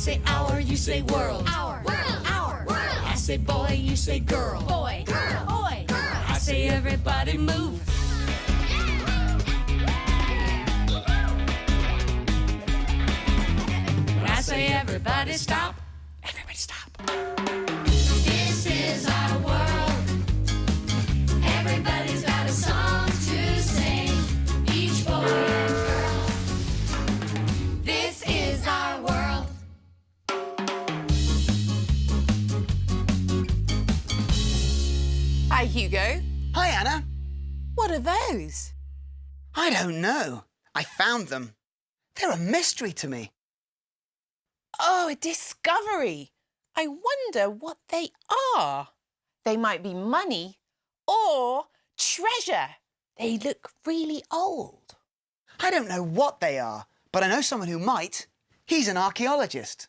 say hour, you say world. Hour, world, hour, world. I say boy, you say girl. Boy, girl, boy, girl. I say everybody move. When I say everybody stop, everybody stop. This is our world. Everybody's got a song to sing. Each boy and girl. This is our world. Hi, Hugo. Hi, Anna. What are those? I don't know. I found them. They're a mystery to me. Oh, a discovery. I wonder what they are. They might be money or treasure. They look really old. I don't know what they are, but I know someone who might. He's an archaeologist.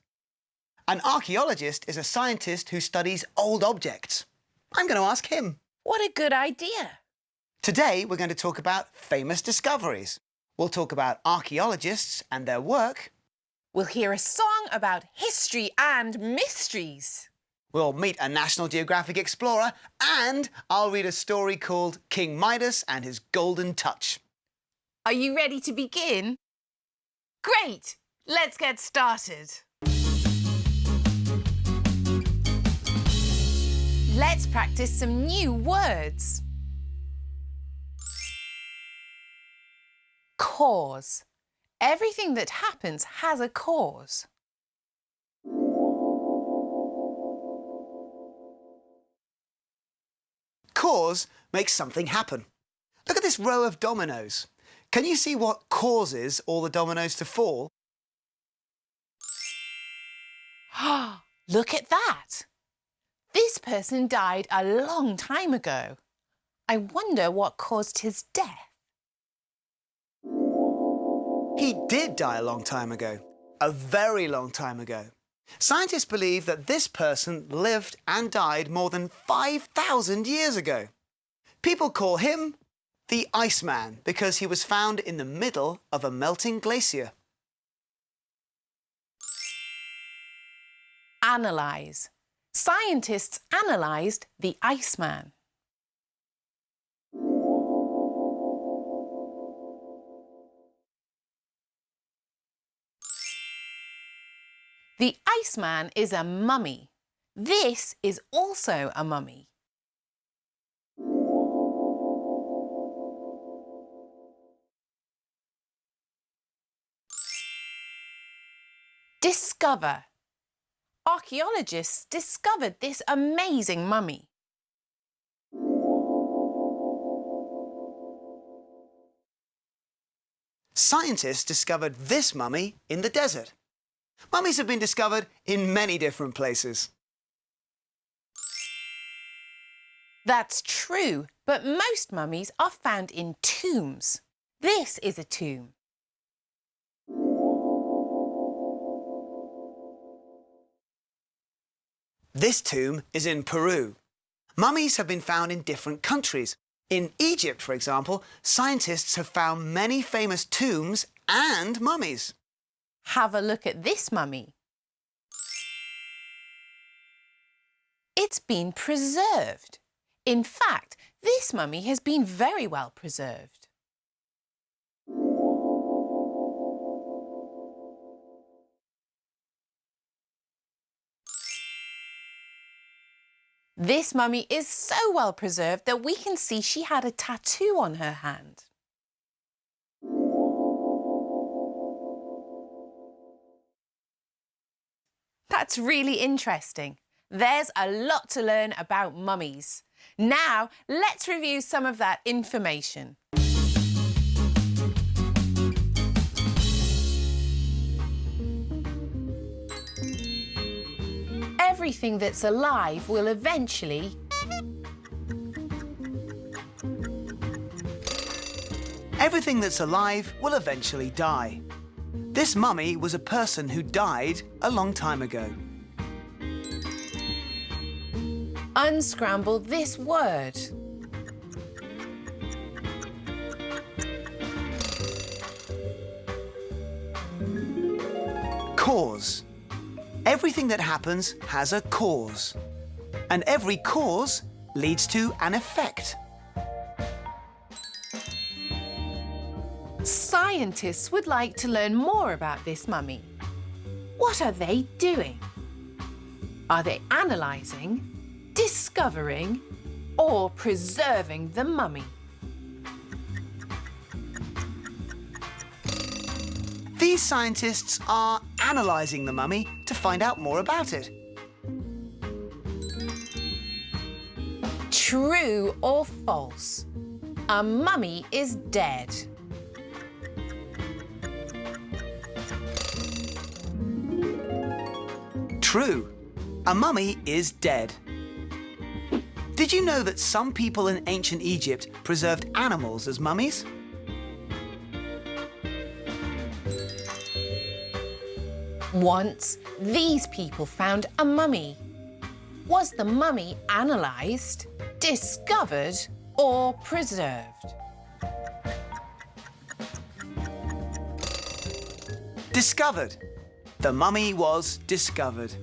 An archaeologist is a scientist who studies old objects. I'm going to ask him. What a good idea. Today, we're going to talk about famous discoveries. We'll talk about archaeologists and their work. We'll hear a song about history and mysteries. We'll meet a National Geographic explorer, and I'll read a story called King Midas and His Golden Touch. Are you ready to begin? Great! Let's get started. Let's practice some new words. Cause. Everything that happens has a cause. Cause makes something happen. Look at this row of dominoes. Can you see what causes all the dominoes to fall? Look at that! This person died a long time ago. I wonder what caused his death. He did die a long time ago. A very long time ago. Scientists believe that this person lived and died more than 5,000 years ago. People call him the Iceman because he was found in the middle of a melting glacier. Analyze. Scientists analysed the Iceman. The Iceman is a mummy. This is also a mummy. Discover. Archaeologists discovered this amazing mummy. Scientists discovered this mummy in the desert. Mummies have been discovered in many different places. That's true, but most mummies are found in tombs. This is a tomb. This tomb is in Peru. Mummies have been found in different countries. In Egypt, for example, scientists have found many famous tombs and mummies. Have a look at this mummy. It's been preserved. In fact, this mummy has been very well preserved. This mummy is so well preserved that we can see she had a tattoo on her hand. That's really interesting. There's a lot to learn about mummies. Now, let's review some of that information. Everything that's alive will eventually Everything that's alive will eventually die. This mummy was a person who died a long time ago. unscramble this word. Cause. Everything that happens has a cause. And every cause leads to an effect. Scientists would like to learn more about this mummy. What are they doing? Are they analysing, discovering, or preserving the mummy? These scientists are analysing the mummy to find out more about it. True or false? A mummy is dead. True. A mummy is dead. Did you know that some people in ancient Egypt preserved animals as mummies? Once, these people found a mummy. Was the mummy analysed, discovered, or preserved? Discovered. The mummy was discovered.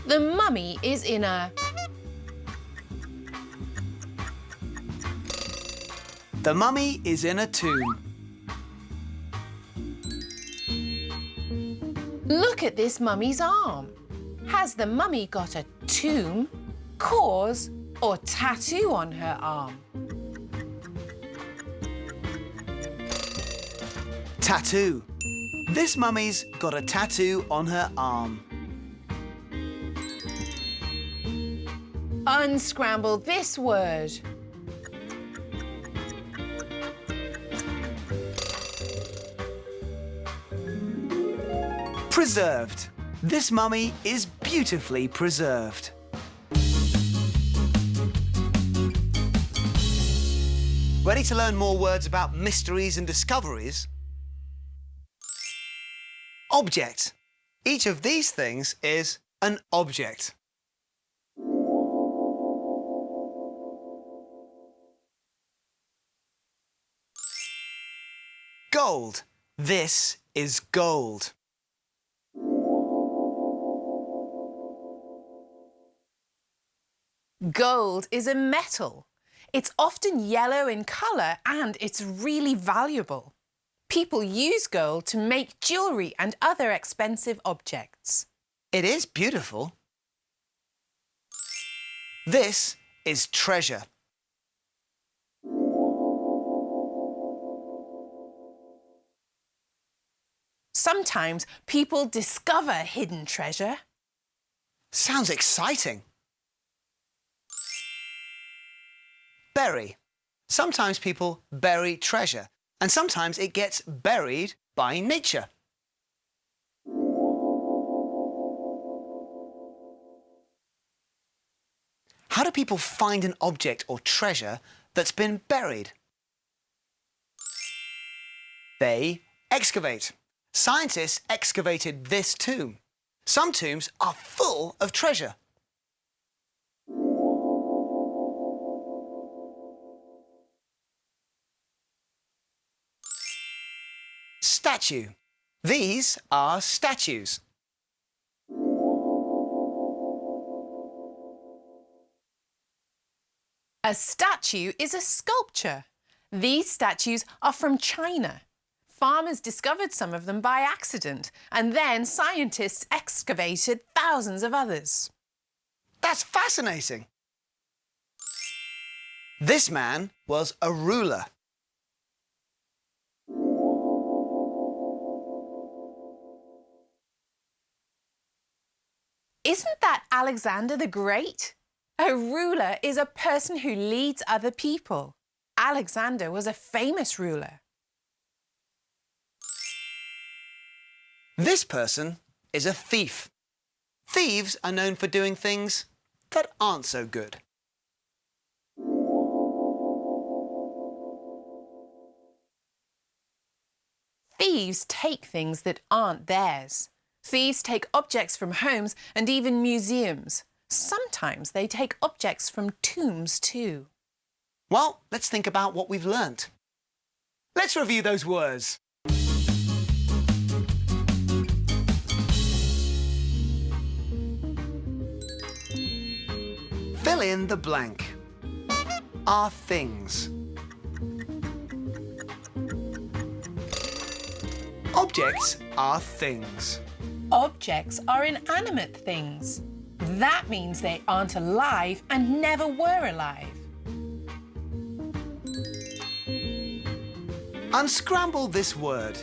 The mummy is in a... The mummy is in a tomb. Look at this mummy's arm. Has the mummy got a tomb, cause, or tattoo on her arm? Tattoo. This mummy's got a tattoo on her arm. Unscramble this word. Preserved. This mummy is beautifully preserved. Ready to learn more words about mysteries and discoveries? Object. Each of these things is an object. Gold. This is gold. Gold is a metal. It's often yellow in colour and it's really valuable. People use gold to make jewellery and other expensive objects. It is beautiful. This is treasure. Sometimes people discover hidden treasure. Sounds exciting. Bury. Sometimes people bury treasure, and sometimes it gets buried by nature. How do people find an object or treasure that's been buried? They excavate. Scientists excavated this tomb. Some tombs are full of treasure. Statue. These are statues. A statue is a sculpture. These statues are from China. Farmers discovered some of them by accident, and then scientists excavated thousands of others. That's fascinating. This man was a ruler. Isn't that Alexander the Great? A ruler is a person who leads other people. Alexander was a famous ruler. This person is a thief. Thieves are known for doing things that aren't so good. Thieves take things that aren't theirs. Thieves take objects from homes and even museums. Sometimes they take objects from tombs too. Well, let's think about what we've learnt. Let's review those words. Fill in the blank. Are things. Objects are things. Objects are inanimate things. That means they aren't alive and never were alive. Unscramble this word.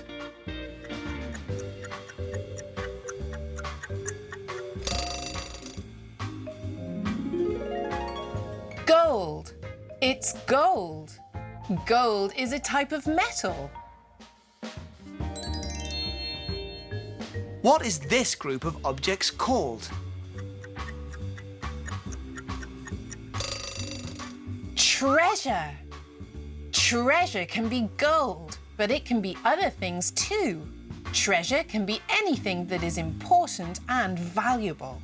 Gold. It's gold. Gold is a type of metal. What is this group of objects called? Treasure. Treasure can be gold, but it can be other things too. Treasure can be anything that is important and valuable.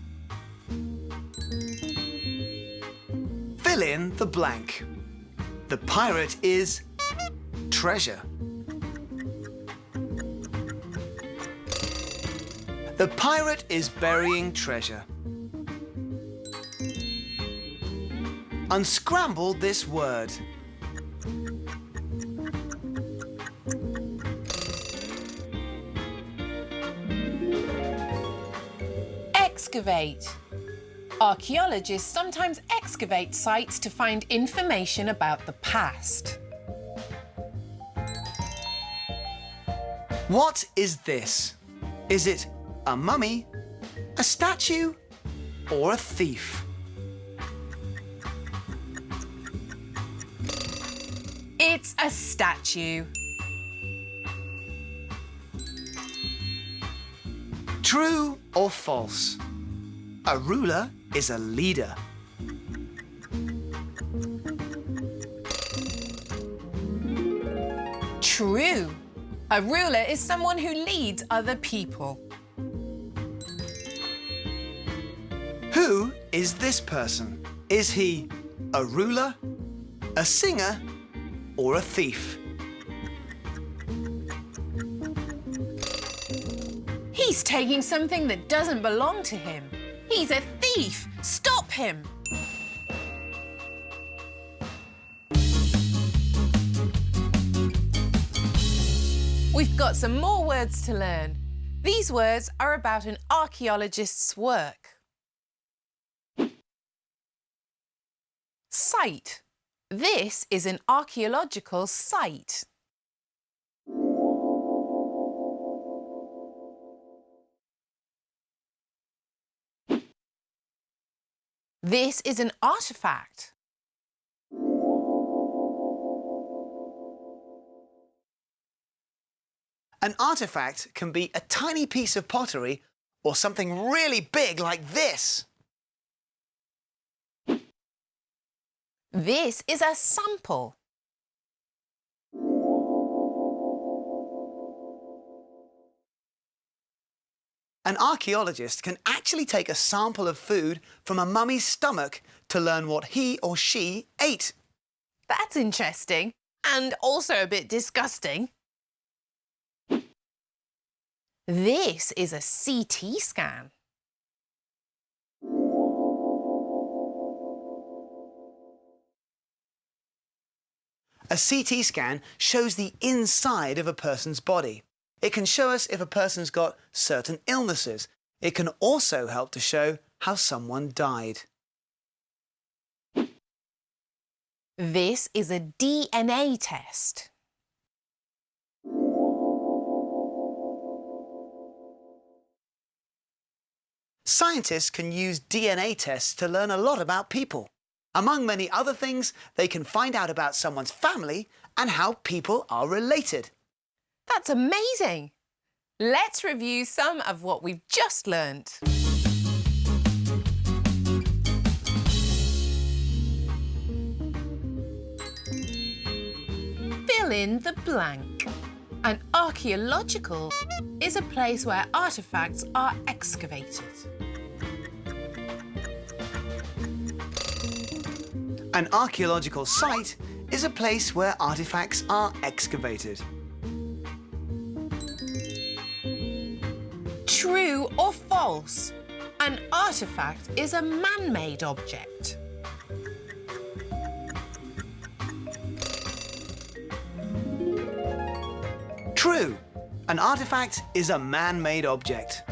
Fill in the blank. The pirate is treasure. The pirate is burying treasure. Unscramble this word. Excavate. Archaeologists sometimes excavate sites to find information about the past. What is this? Is it a mummy, a statue, or a thief? It's a statue. True or false? A ruler is a leader. True. A ruler is someone who leads other people. Who is this person? Is he a ruler, a singer, or a thief? He's taking something that doesn't belong to him. He's a thief! Stop him! We've got some more words to learn. These words are about an archaeologist's work. Site. This is an archaeological site. This is an artifact. An artifact can be a tiny piece of pottery or something really big like this. This is a sample. An archaeologist can actually take a sample of food from a mummy's stomach to learn what he or she ate. That's interesting and also a bit disgusting. This is a CT scan. A CT scan shows the inside of a person's body. It can show us if a person's got certain illnesses. It can also help to show how someone died. This is a DNA test. Scientists can use DNA tests to learn a lot about people. Among many other things, they can find out about someone's family and how people are related. That's amazing! Let's review some of what we've just learnt. Fill in the blank. An archaeological is a place where artefacts are excavated. An archaeological site is a place where artifacts are excavated. True or false? An artifact is a man-made object. An artifact is a man-made object.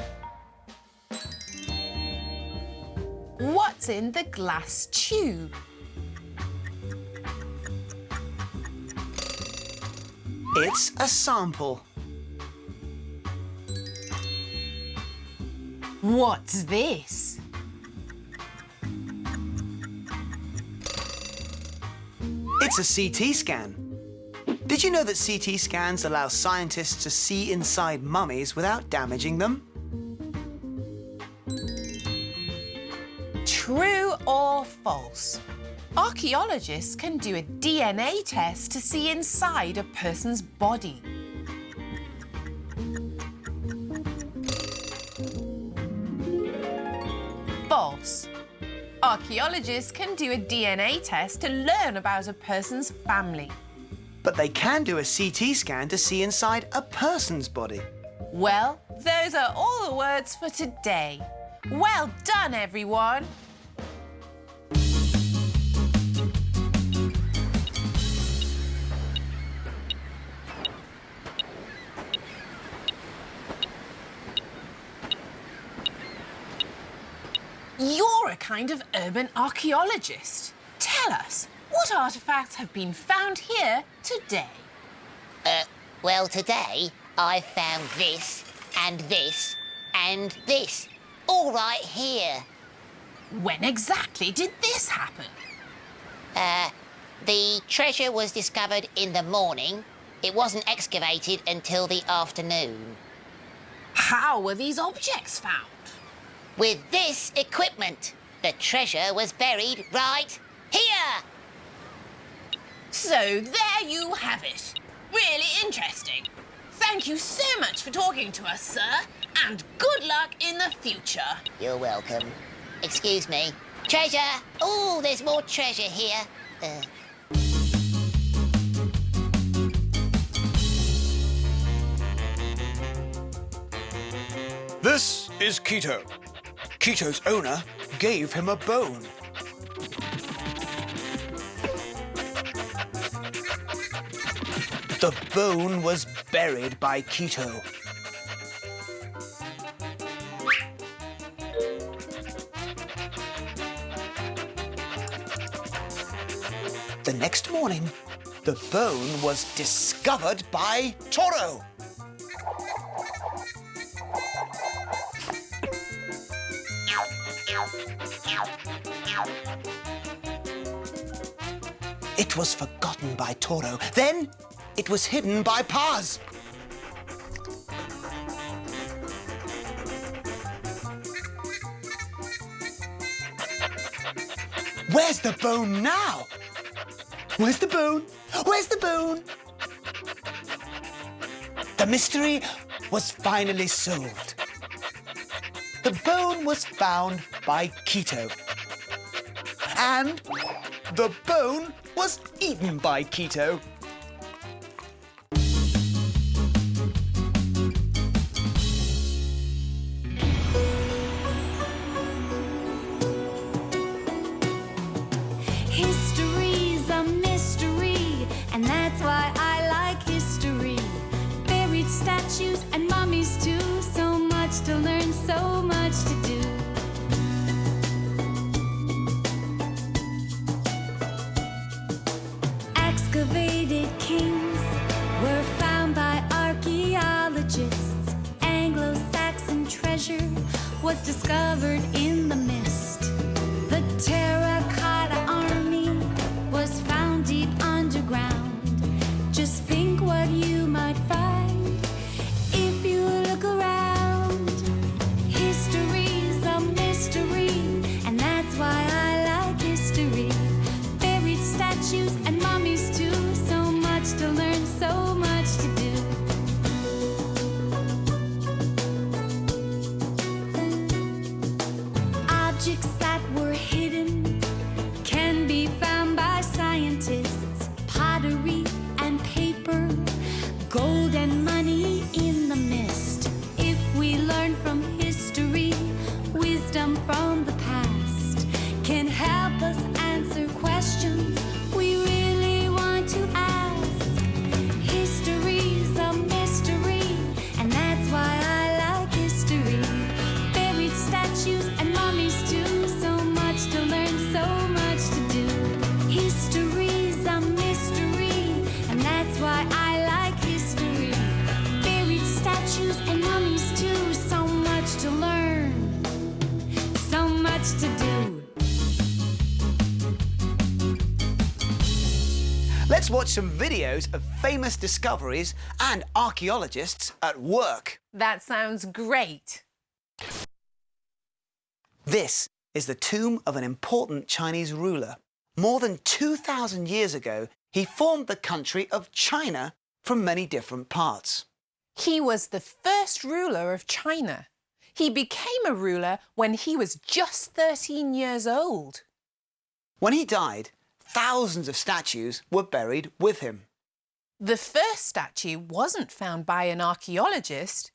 What's in the glass tube? It's a sample. What's this? It's a CT scan. Did you know that CT scans allow scientists to see inside mummies without damaging them? True or false? Archaeologists can do a DNA test to see inside a person's body. False. Archaeologists can do a DNA test to learn about a person's family. But they can do a CT scan to see inside a person's body. Well, those are all the words for today. Well done, everyone! You're a kind of urban archaeologist. Tell us, what artefacts have been found here today? Well, today I found this and this and this, all right here. When exactly did this happen? The treasure was discovered in the morning. It wasn't excavated until the afternoon. How were these objects found? With this equipment, the treasure was buried right here. So there you have it. Really interesting. Thank you so much for talking to us, sir, and good luck in the future. You're welcome. Excuse me. Treasure! Oh, there's more treasure here. This is Keto. Keto's owner gave him a bone. The bone was buried by Keto. The next morning, the bone was discovered by Toro. It was forgotten by Toro. Then it was hidden by Paz. Where's the bone now? Where's the bone? Where's the bone? The mystery was finally solved. The bone was found by Keto. And the bone was eaten by Keto. History's a mystery, and that's why I like history. Buried statues and mummies too, so much to learn, so much to do. Excavated kings were found by archaeologists. Anglo-Saxon treasure was discovered in the mist. The terracotta army was found deep underground. Just think what you might find if you look around. History's a mystery, and that's why I like history. Buried statues and mummies too, so much to learn, so much to do. much to do. Let's watch some videos of famous discoveries and archaeologists at work. That sounds great. This is the tomb of an important Chinese ruler. More than 2,000 years ago, he formed the country of China from many different parts. He was the first ruler of China. He became a ruler when he was just 13 years old. When he died, thousands of statues were buried with him. The first statue wasn't found by an archaeologist.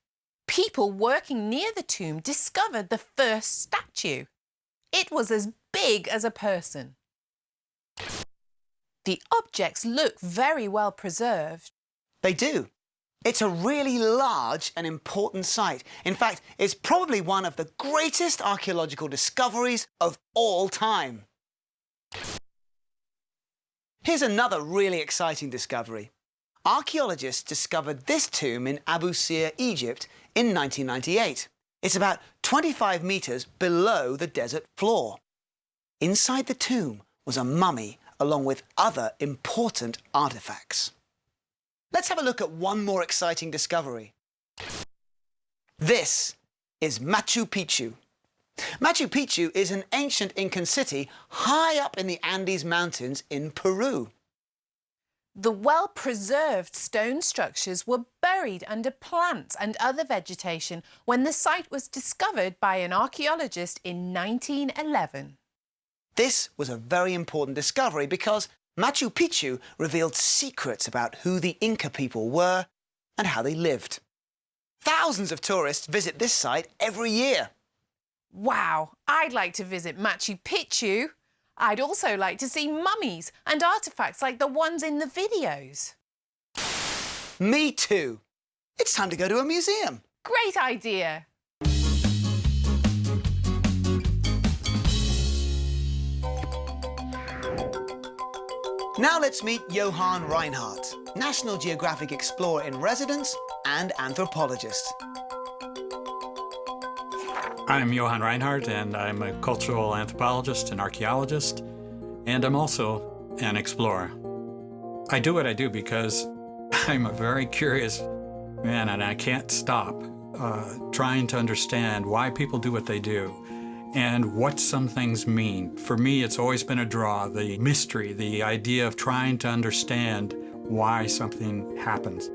People working near the tomb discovered the first statue. It was as big as a person. The objects look very well preserved. They do. It's a really large and important site. In fact, it's probably one of the greatest archaeological discoveries of all time. Here's another really exciting discovery. Archaeologists discovered this tomb in Abu Sir, Egypt in 1998. It's about 25 metres below the desert floor. Inside the tomb was a mummy along with other important artefacts. Let's have a look at one more exciting discovery. This is Machu Picchu. Machu Picchu is an ancient Incan city high up in the Andes Mountains in Peru. The well-preserved stone structures were buried under plants and other vegetation when the site was discovered by an archaeologist in 1911. This was a very important discovery because Machu Picchu revealed secrets about who the Inca people were and how they lived. Thousands of tourists visit this site every year. Wow, I'd like to visit Machu Picchu. I'd also like to see mummies and artefacts like the ones in the videos. Me too. It's time to go to a museum. Great idea. Now let's meet Johann Reinhardt, National Geographic Explorer in Residence and anthropologist. I'm Johann Reinhardt, and I'm a cultural anthropologist and archaeologist, and I'm also an explorer. I do what I do because I'm a very curious man, and I can't stop trying to understand why people do what they do and what some things mean. For me, it's always been a draw, the mystery, the idea of trying to understand why something happens.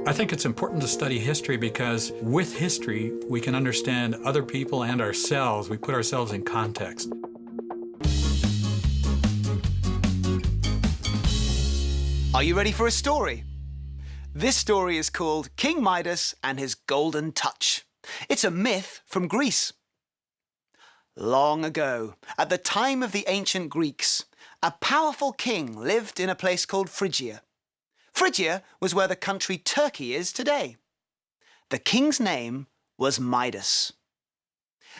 I think it's important to study history because with history, we can understand other people and ourselves. We put ourselves in context. Are you ready for a story? This story is called King Midas and His Golden Touch. It's a myth from Greece. Long ago, at the time of the ancient Greeks, a powerful king lived in a place called Phrygia. Phrygia was where the country Turkey is today. The king's name was Midas.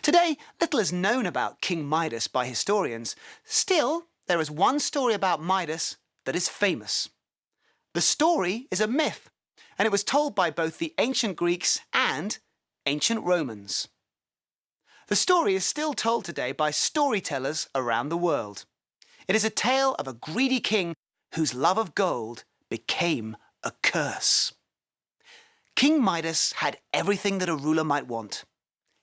Today, little is known about King Midas by historians. Still, there is one story about Midas that is famous. The story is a myth, and it was told by both the ancient Greeks and ancient Romans. The story is still told today by storytellers around the world. It is a tale of a greedy king whose love of gold became a curse. King Midas had everything that a ruler might want.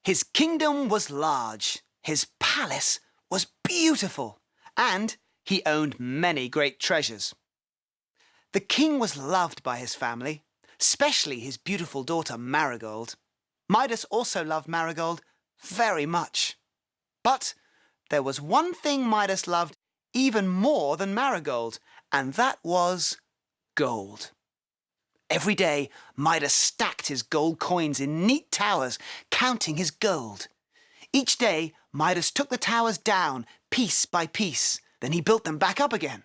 His kingdom was large, his palace was beautiful, and he owned many great treasures. The king was loved by his family, especially his beautiful daughter Marigold. Midas also loved Marigold very much. But there was one thing Midas loved even more than Marigold, and that was gold. Every day, Midas stacked his gold coins in neat towers, counting his gold. Each day, Midas took the towers down, piece by piece. Then he built them back up again.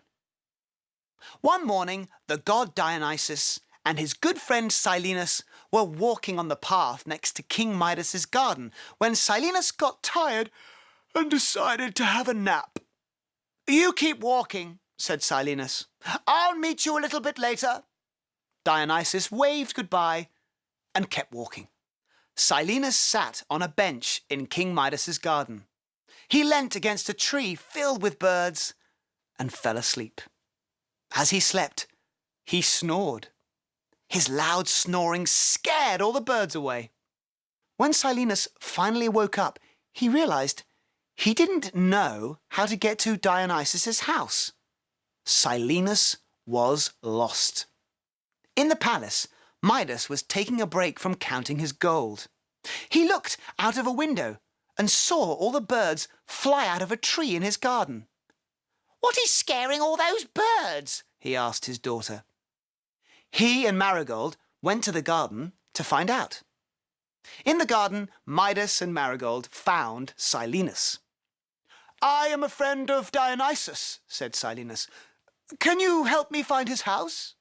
One morning, the god Dionysus and his good friend Silenus were walking on the path next to King Midas's garden when Silenus got tired and decided to have a nap. "You keep walking," said Silenus. "I'll meet you a little bit later." Dionysus waved goodbye and kept walking. Silenus sat on a bench in King Midas's garden. he leant against a tree filled with birds and fell asleep. As he slept, he snored. His loud snoring scared all the birds away. When Silenus finally woke up, he realized he didn't know how to get to Dionysus's house. Silenus was lost. In the palace, Midas was taking a break from counting his gold. He looked out of a window and saw all the birds fly out of a tree in his garden. What is scaring all those birds? He asked his daughter. He and Marigold went to the garden to find out. In the garden, Midas and Marigold found Silenus. "I am a friend of Dionysus," said Silenus. "Can you help me find his house?"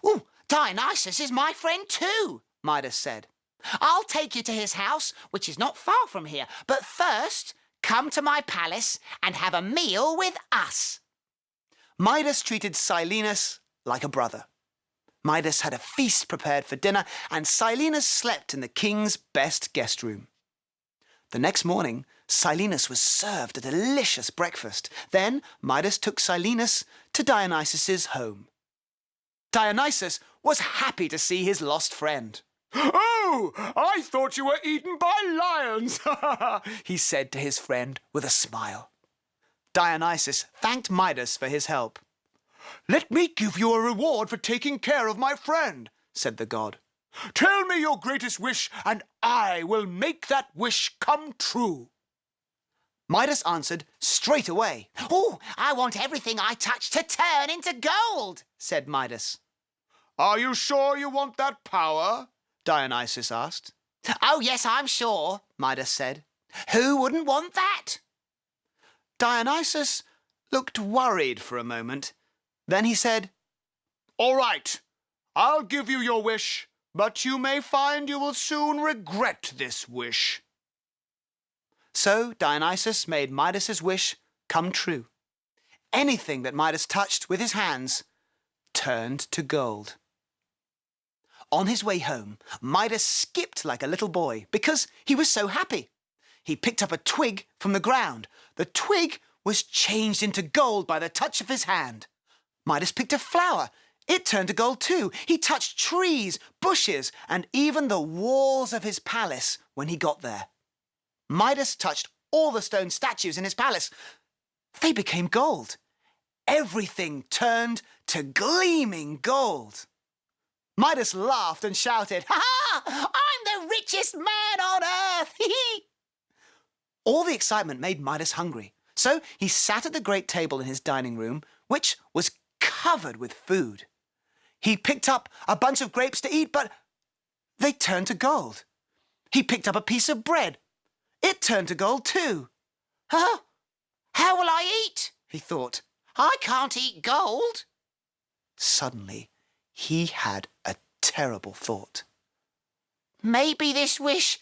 "Oh, Dionysus is my friend too," Midas said. "I'll take you to his house, which is not far from here. But first, come to my palace and have a meal with us." Midas treated Silenus like a brother. Midas had a feast prepared for dinner, and Silenus slept in the king's best guest room. The next morning, Silenus was served a delicious breakfast. Then Midas took Silenus to Dionysus's home. Dionysus was happy to see his lost friend. "Oh, I thought you were eaten by lions," he said to his friend with a smile. Dionysus thanked Midas for his help. "Let me give you a reward for taking care of my friend," said the god. "Tell me your greatest wish, and I will make that wish come true." Midas answered straight away. "Oh, I want everything I touch to turn into gold," said Midas. "Are you sure you want that power?" Dionysus asked. "Oh, yes, I'm sure," Midas said. "Who wouldn't want that?" Dionysus looked worried for a moment. Then he said, "All right, I'll give you your wish, but you may find you will soon regret this wish." So Dionysus made Midas's wish come true. Anything that Midas touched with his hands turned to gold. On his way home, Midas skipped like a little boy because he was so happy. He picked up a twig from the ground. The twig was changed into gold by the touch of his hand. Midas picked a flower. It turned to gold too. He touched trees, bushes, and even the walls of his palace when he got there. Midas touched all the stone statues in his palace. They became gold. Everything turned to gleaming gold. Midas laughed and shouted, "Ha! I'm the richest man on earth!" All the excitement made Midas hungry. So he sat at the great table in his dining room, which was covered with food. He picked up a bunch of grapes to eat, but they turned to gold. He picked up a piece of bread. It turned to gold too. "Huh? How will I eat?" he thought. "I can't eat gold." Suddenly, he had a terrible thought. "Maybe this wish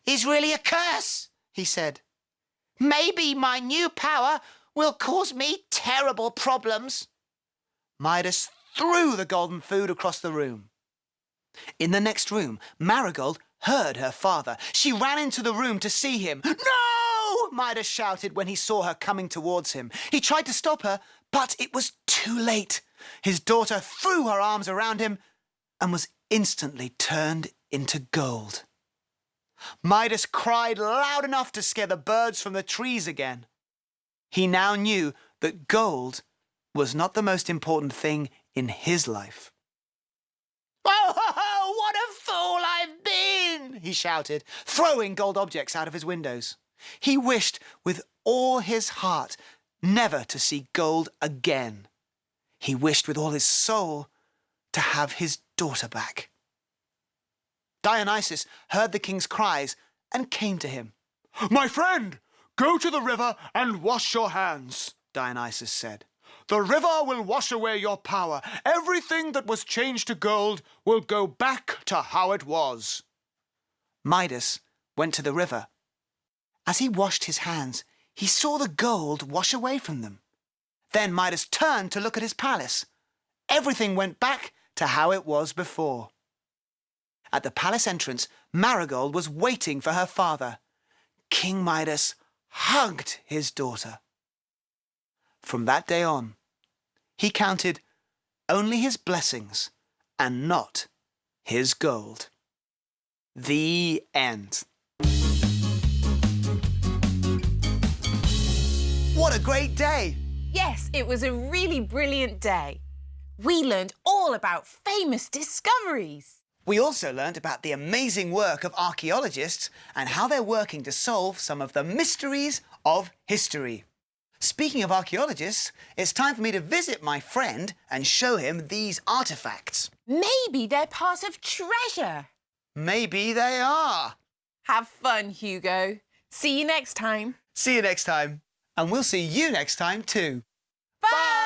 is really a curse," he said. "Maybe my new power will cause me terrible problems." Midas threw the golden food across the room. In the next room, Marigold heard her father. She ran into the room to see him. "No!" Midas shouted when he saw her coming towards him. He tried to stop her, but it was too late. His daughter threw her arms around him and was instantly turned into gold. Midas cried loud enough to scare the birds from the trees again. He now knew that gold was not the most important thing in his life. "Oh, what a fool I've been!" he shouted, throwing gold objects out of his windows. He wished with all his heart never to see gold again. He wished with all his soul to have his daughter back. Dionysus heard the king's cries and came to him. "My friend, go to the river and wash your hands," Dionysus said. "The river will wash away your power. Everything that was changed to gold will go back to how it was." Midas went to the river. As he washed his hands, he saw the gold wash away from them. Then Midas turned to look at his palace. Everything went back to how it was before. At the palace entrance, Marigold was waiting for her father. King Midas hugged his daughter. From that day on, he counted only his blessings and not his gold. The end. What a great day! Yes, it was a really brilliant day. We learned all about famous discoveries. We also learned about the amazing work of archaeologists and how they're working to solve some of the mysteries of history. Speaking of archaeologists, it's time for me to visit my friend and show him these artifacts. Maybe they're part of treasure. Maybe they are. Have fun, Hugo. See you next time. See you next time. And we'll see you next time too. Bye!